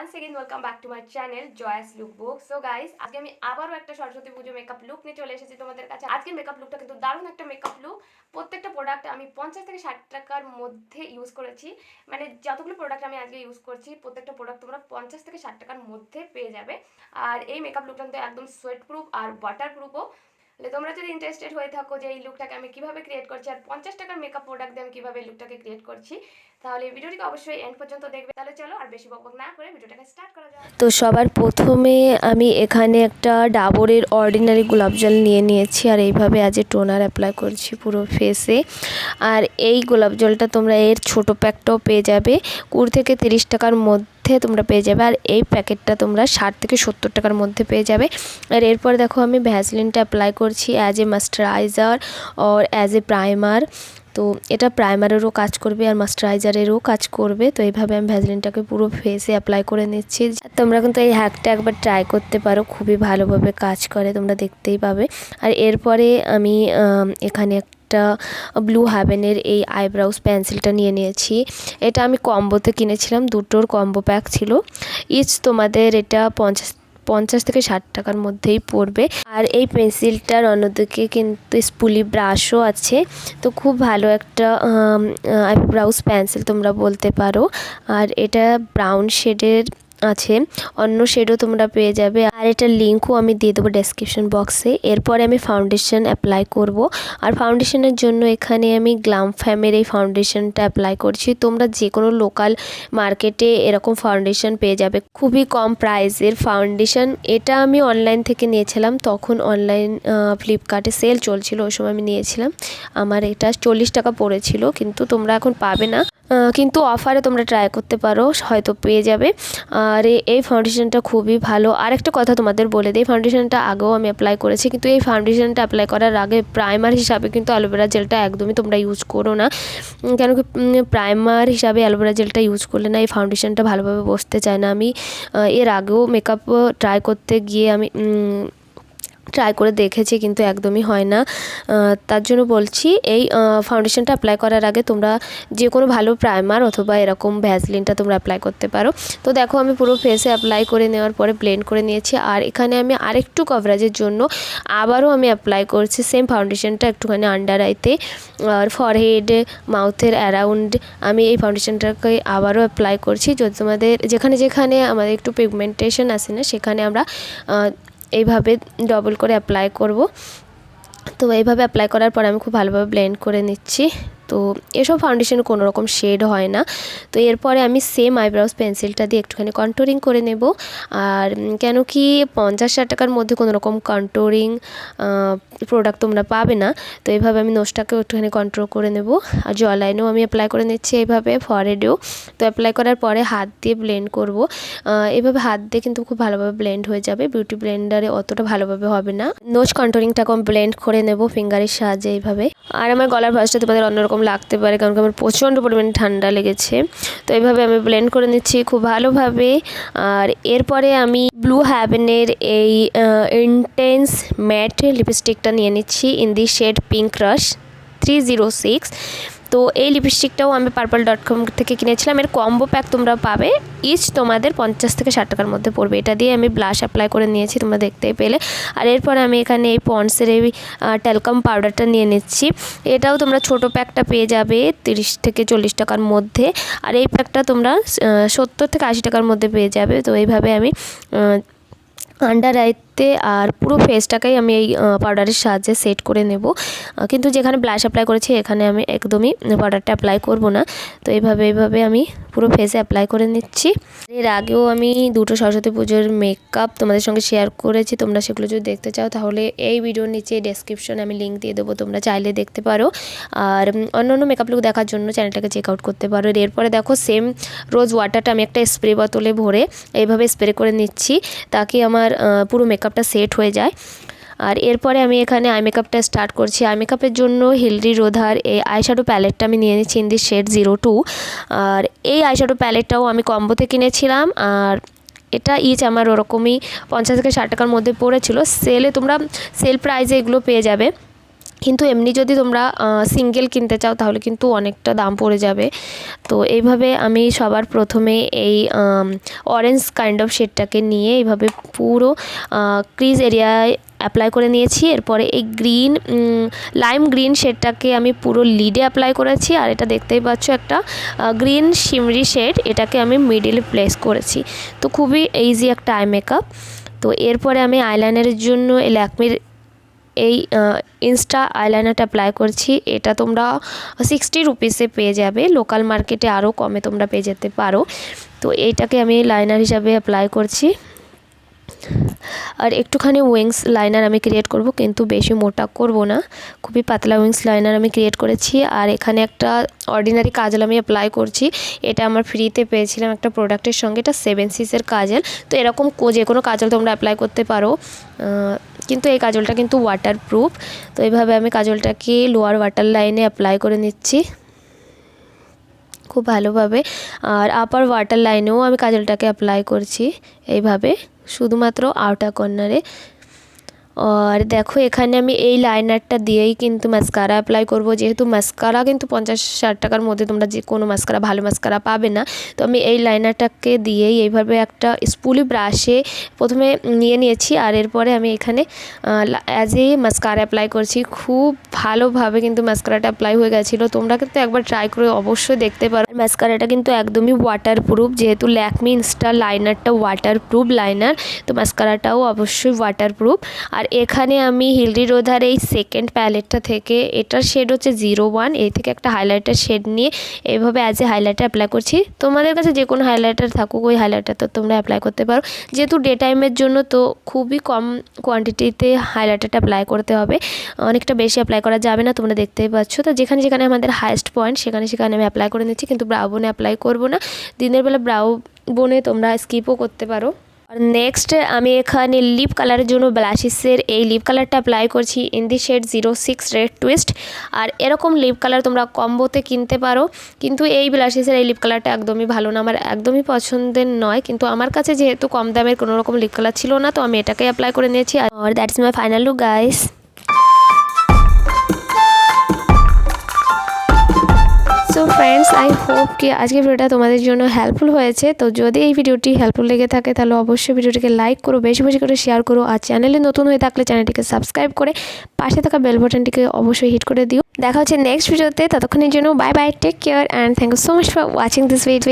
once again welcome back to my channel Joyous Lookbook. So guys, আজকে আমি আবারও একটা সরস্বতী পুজো মেকআপ লুক নিয়ে চলে এসেছি তোমাদের কাছে। আজকের মেকআপ লুকটা কিন্তু দারুণ একটা মেকআপ লুক। প্রত্যেকটা প্রোডাক্ট আমি 50 থেকে 60 টাকার মধ্যে ইউজ করেছি। মানে যতগুলো প্রোডাক্ট আমি আজকে ইউজ করছি প্রত্যেকটা প্রোডাক্ট তোমরা 50 থেকে 60 টাকার মধ্যে পেয়ে যাবে। আর এই মেকআপ লুকটা কিন্তু একদম সোয়েট প্রুফ আর ওয়াটার প্রুফও। তোমরা যদি ইন্টারেস্টেড হয়ে থাকো যে এই লুকটাকে আমি কিভাবে ক্রিয়েট করছি আর 50 টাকার মেকআপ প্রোডাক্ট দিয়ে আমি কিভাবে এই লুকটাকে ক্রিয়েট করছি, তাহলে এই ভিডিওটিকে অবশ্যই এন্ড পর্যন্ত দেখবে। তাহলে চলো আর বেশি বকবক না করে ভিডিওটাকে স্টার্ট করা যাক। তো সবার প্রথমে আমি এখানে একটা ডাবরের অর্ডিনারি গোলাপ জল নিয়ে নিয়েছি আর এইভাবে আজ টোনার অ্যাপ্লাই করছি পুরো ফেসে। আর এই গোলাপ জলটা তোমরা এর ছোট প্যাকটাও পেয়ে যাবে 20 থেকে 30 টাকার মধ্যে তোমরা পেয়ে যাবে। আর এই প্যাকেটটা তোমরা 60 থেকে 70 টাকার মধ্যে পেয়ে যাবে। আর এরপর দেখো আমি ভ্যাসলিনটা অ্যাপ্লাই করছি অ্যাজ এ ময়েশ্চারাইজার আর অ্যাজ এ প্রাইমার। তো এটা প্রাইমারেরও কাজ করবে আর ময়েশ্চারাইজারেরও কাজ করবে। তো এইভাবে আমি ভ্যাসলিনটাকে পুরো ফেসে অ্যাপ্লাই করে নিচ্ছি। তোমরা কিন্তু এই হ্যাকটা একবার ট্রাই করতে পারো, খুবই ভালোভাবে কাজ করে, তোমরা দেখতেই পাবে। আর এরপরে আমি এখানে একটা ব্লু হ্যাভেনের এই আইব্রাউজ পেন্সিলটা নিয়ে নিয়েছি। এটা আমি কম্বোতে কিনেছিলাম, দুটোর কম্বো প্যাক ছিল। ইচ তোমাদের এটা 50 থেকে 60 টাকার মধ্যেই পড়বে। আর এই পেন্সিলটার অন্যদিকে কিন্তু স্পুলি ব্রাশও আছে। তো খুব ভালো একটা আইব্রাউজ পেন্সিল তোমরা বলতে পারো। আর এটা ব্রাউন শেডের আছে, অন্য শেডও তোমরা পেয়ে যাবে। আর এটার লিঙ্কও আমি দিয়ে দেবো ডেসক্রিপশন বক্সে। এরপরে আমি ফাউন্ডেশন অ্যাপ্লাই করব। আর ফাউন্ডেশনের জন্য এখানে আমি গ্লাম ফ্যামের এই ফাউন্ডেশনটা অ্যাপ্লাই করছি। তোমরা যে কোনো লোকাল মার্কেটে এরকম ফাউন্ডেশন পেয়ে যাবে, খুবই কম প্রাইসের ফাউন্ডেশন। এটা আমি অনলাইন থেকে নিয়েছিলাম, তখন অনলাইন ফ্লিপকার্টে সেল চলছিল, ওই সময় আমি নিয়েছিলাম। আমার এটা 40 টাকা পড়েছিল, কিন্তু তোমরা এখন পাবে না, কিন্তু অফারে তোমরা ট্রাই করতে পারো, হয়তো পেয়ে যাবে। আর এই ফাউন্ডেশনটা খুবই ভালো। আরেকটা কথা তোমাদের বলে দিই, ফাউন্ডেশনটা আগেও আমি অ্যাপ্লাই করেছি, কিন্তু এই ফাউন্ডেশনটা অ্যাপ্লাই করার আগে প্রাইমার হিসাবে কিন্তু অ্যালোভেরা জেলটা একদমই তোমরা ইউজ করো না। কেন কি প্রাইমার হিসাবে অ্যালোভেরা জেলটা ইউজ করলে না এই ফাউন্ডেশনটা ভালোভাবে বসতে চায় না। আমি এর আগেও মেকআপ ট্রাই করতে গিয়ে আমি ট্রাই করে দেখেছি, কিন্তু একদমই হয় না। তার জন্য বলছি এই ফাউন্ডেশনটা অ্যাপ্লাই করার আগে তোমরা যে কোনো ভালো প্রাইমার অথবা এরকম ভ্যাসলিনটা তোমরা অ্যাপ্লাই করতে পারো। তো দেখো আমি পুরো ফেসে অ্যাপ্লাই করে নেওয়ার পরে ব্লেন্ড করে নিয়েছি। আর এখানে আমি আরেকটু কভারেজের জন্য আবারও আমি অ্যাপ্লাই করছি সেম ফাউন্ডেশনটা একটুখানি আন্ডার আইতে আর ফরহেড, মাউথের অ্যারাউন্ড আমি এই ফাউন্ডেশনটাকে আবারও অ্যাপ্লাই করছি। যদি তোমাদের যেখানে যেখানে আমাদের একটু পিগমেন্টেশন আসে না, সেখানে আমরা এইভাবে ডবল করে অ্যাপ্লাই করব। তো এইভাবে অ্যাপ্লাই করার পর আমি খুব ভালোভাবে ব্লেন্ড করে নিচ্ছি। তো এসব ফাউন্ডেশনে কোনো রকম শেড হয় না। তো এরপরে আমি সেম আইব্রাউজ পেন্সিলটা দিয়ে একটুখানি কন্ট্যুরিং করে নেব। আর কেন কি 50-60 টাকার মধ্যে কোনো রকম কন্ট্যুরিং প্রোডাক্ট তোমরা পাবে না। তো এইভাবে আমি নোজটাকেও একটুখানি কন্ট্রোল করে নেব। আর জ লাইনেও আমি অ্যাপ্লাই করে নিচ্ছি এইভাবে, ফরহেডেও। তো অ্যাপ্লাই করার পরে হাত দিয়ে ব্লেন্ড করব। এইভাবে হাত দিয়ে কিন্তু খুব ভালোভাবে ব্লেন্ড হয়ে যাবে, বিউটি ব্লেন্ডারে অতটা ভালোভাবে হবে না। নোজ কন্ট্যুরিংটাকে আমি ব্লেন্ড করে নেব ফিঙ্গারের সাহায্যে এইভাবে। আর আমার গলার ভয়েসটা তোমাদের অন্যরকম লাগতে পারে, কারণ আমার প্রচণ্ড পরিমাণে ঠান্ডা লেগেছে। তো এইভাবে আমি ব্লেন্ড করে নিচ্ছি খুব ভালোভাবে। আর এরপরে আমি ব্লু হ্যাভেনের এই ইন্টেন্স ম্যাট লিপস্টিকটা নিয়ে নিচ্ছি in the shade pink crush 306। তো এই লিপস্টিকটাও আমি purple.com থেকে কিনেছিলাম। এর কম্বো প্যাক তোমরা পাবে, ইচ তোমাদের 50 থেকে 60 টাকার মধ্যে পড়বে। এটা দিয়ে আমি ব্লাশ অ্যাপ্লাই করে নিয়েছি, তোমরা দেখতেই পেলে। আর এরপর আমি এখানে এই পন্ডসের এই ট্যালকাম পাউডারটা নিয়ে নিচ্ছি। এটাও তোমরা ছোট প্যাকটা পেয়ে যাবে 30 থেকে 40 টাকার মধ্যে। আর এই প্যাকটা তোমরা 70 থেকে 80 টাকার মধ্যে পেয়ে যাবে। তো এইভাবে আমি আন্ডার আইতে আর পুরো ফেসটাকেই আমি এই পাউডারের সাহায্যে সেট করে নেব। কিন্তু যেখানে ব্লাশ অ্যাপ্লাই করেছি এখানে আমি একদমই পাউডারটা অ্যাপ্লাই করব না। তো এইভাবে আমি পুরো ফেসে অ্যাপ্লাই করে নিচ্ছি। এর আগেও আমি দুটো সরস্বতী পুজোর মেকআপ তোমাদের সঙ্গে শেয়ার করেছি, তোমরা সেগুলো যদি দেখতে চাও তাহলে এই ভিডিওর নিচে ডেসক্রিপশনে আমি লিঙ্ক দিয়ে দেবো, তোমরা চাইলে দেখতে পারো। আর অন্য মেকআপ লুক দেখার জন্য চ্যানেলটাকে চেক আউট করতে পারো। এরপরে দেখো সেম রোজ ওয়াটারটা আমি একটা স্প্রে বোতলে ভরে এইভাবে স্প্রে করে নিচ্ছি, তাকে আমার পুরো মেকআপটা সেট হয়ে যায়। আর এরপরে আমি এখানে আই মেকআপটা স্টার্ট করছি। আই মেকআপের জন্য হিলরি রোধার এই আইশ্যাডো প্যালেটটা আমি নিয়ে নিচ্ছি ইন দি শেড 02। আর এই আইশ্যাডো প্যালেটটাও আমি কম্বোতে কিনেছিলাম। আর এটা ইচ আমার ওরকমই 50 থেকে 60 টাকার মধ্যে পড়েছিল। সেলে তোমরা সেল প্রাইসে এগুলো পেয়ে যাবে। কিন্তু এমনি যদি তোমরা সিঙ্গেল কিনতে চাও তাহলে কিন্তু অনেকটা দাম পড়ে যাবে। তো এইভাবে আমি সবার প্রথমে এই অরেঞ্জ কাইন্ড অফ শেডটাকে নিয়ে এইভাবে পুরো ক্রিজ এরিয়ায় অ্যাপ্লাই করে নিয়েছি। এরপরে এই লাইম গ্রিন শেডটাকে আমি পুরো লিডে অ্যাপ্লাই করেছি। আর এটা দেখতেই পাচ্ছ একটা গ্রিন শিমরি শেড, এটাকে আমি মিডিলে প্লেস করেছি। তো খুবই ইজি একটা আই মেকআপ। তো এরপরে আমি আইলাইনারের জন্য এই ল্যাকমির এই ইনস্টা আইলাইনারটা অ্যাপ্লাই করছি। এটা তোমরা 60 রুপিসে পেয়ে যাবে, লোকাল মার্কেটে আরও কমে তোমরা পেয়ে যেতে পারো। তো এইটাকে আমি লাইনার হিসাবে অ্যাপ্লাই করছি। আর একটুখানি উইংস লাইনার আমি ক্রিয়েট করব, কিন্তু বেশি মোটা করব না, খুবই পাতলা উইংস লাইনার আমি ক্রিয়েট করেছি। আর এখানে একটা অর্ডিনারি কাজল আমি অ্যাপ্লাই করছি। এটা আমার ফ্রিতে পেয়েছিলাম একটা প্রোডাক্টের সঙ্গে, এটা 7 কাজল। তো এরকম যে কোনো কাজল তোমরা অ্যাপ্লাই করতে পারো, কিন্তু এই কাজলটা কিন্তু ওয়াটারপ্রুফ। তো এইভাবে আমি কাজলটাকে লোয়ার ওয়াটার লাইনে অ্যাপ্লাই করে নিচ্ছি খুব ভালোভাবে। আর আপার ওয়াটার লাইনেও আমি কাজলটাকে অ্যাপ্লাই করছি এইভাবে, শুধুমাত্র আউটার কর্নারে। আর দেখো এখানে আমি এই লাইনারটা দিয়েই কিন্তু মাস্কারা অ্যাপ্লাই করব, যেহেতু মাস্কারা কিন্তু 50-60 টাকার মধ্যে তোমরা যে কোনো মাস্কারা ভালো মাস্কারা পাবে না। তো আমি এই লাইনারটাকে দিয়েই এইভাবে একটা স্পুলি ব্রাশে প্রথমে নিয়েছি। আর এরপরে আমি এখানে অ্যাজ এ মাস্কারা অ্যাপ্লাই করছি। খুব ভালোভাবে কিন্তু মাস্কারাটা অ্যাপ্লাই হয়ে গেছিলো। তোমরা কিন্তু একবার ট্রাই করে অবশ্যই দেখতে পারো। মাস্কারাটা কিন্তু একদমই ওয়াটারপ্রুফ, যেহেতু ল্যাকমি ইনস্টা লাইনারটা ওয়াটারপ্রুফ লাইনার, তো মাস্কারাটাও অবশ্যই ওয়াটারপ্রুফ। আর এখানে আমি হিলরি রোধার এই সেকেন্ড প্যালেটটা থেকে, এটার শেড হচ্ছে 01, এই থেকে একটা হাইলাইটার শেড নিয়ে এইভাবে অ্যাজ এ হাইলাইটার অ্যাপ্লাই করছি। তোমাদের কাছে যে কোনো হাইলাইটার থাকুক, ওই হাইলাইটার তো তোমরা অ্যাপ্লাই করতে পারো। যেহেতু ডে টাইমের জন্য তো খুবই কম কোয়ান্টিটিতে হাইলাইটারটা অ্যাপ্লাই করতে হবে, অনেকটা বেশি অ্যাপ্লাই করা যাবে না, তোমরা দেখতেই পাচ্ছ। তো যেখানে যেখানে আমাদের হাইয়েস্ট পয়েন্ট সেখানে সেখানে আমি অ্যাপ্লাই করে নিচ্ছি, কিন্তু ব্রাউ বোনে অ্যাপ্লাই করব না। দিনের বেলা ব্রাউ বোনে তোমরা স্কিপও করতে পারো। আর নেক্সট আমি এখানে লিপ কালারের জন্য ব্লাশিসের এই লিপ কালারটা অ্যাপ্লাই করছি in the shade 06 red twist. আর এরকম লিপ কালার তোমরা কম্বোতে কিনতে পারো, কিন্তু এই ব্লাশিসের এই লিপ কালারটা একদমই ভালো না, আমার একদমই পছন্দের নয়। কিন্তু আমার কাছে যেহেতু কম দামের কোনো রকম লিপ কালার ছিল না, তো আমি এটাকে অ্যাপ্লাই করে নিয়েছি। আর that's my final look guys. So friends, I hope কি আজকের ভিডিওটা তোমাদের জন্য হেল্পফুল হয়েছে। তো যদি এই ভিডিওটি হেল্পফুল লেগে থাকে তাহলে অবশ্যই ভিডিওটিকে লাইক করো, বেশি বেশি করে শেয়ার করো। আর চ্যানেলে নতুন হয়ে থাকলে চ্যানেলটিকে সাবস্ক্রাইব করে পাশে থাকা বেল বাটনটিকে অবশ্যই হিট করে দিও। দেখা হচ্ছে নেক্সট ভিডিওতে, ততক্ষণের জন্য bye bye, take care and thank you so much for watching this video.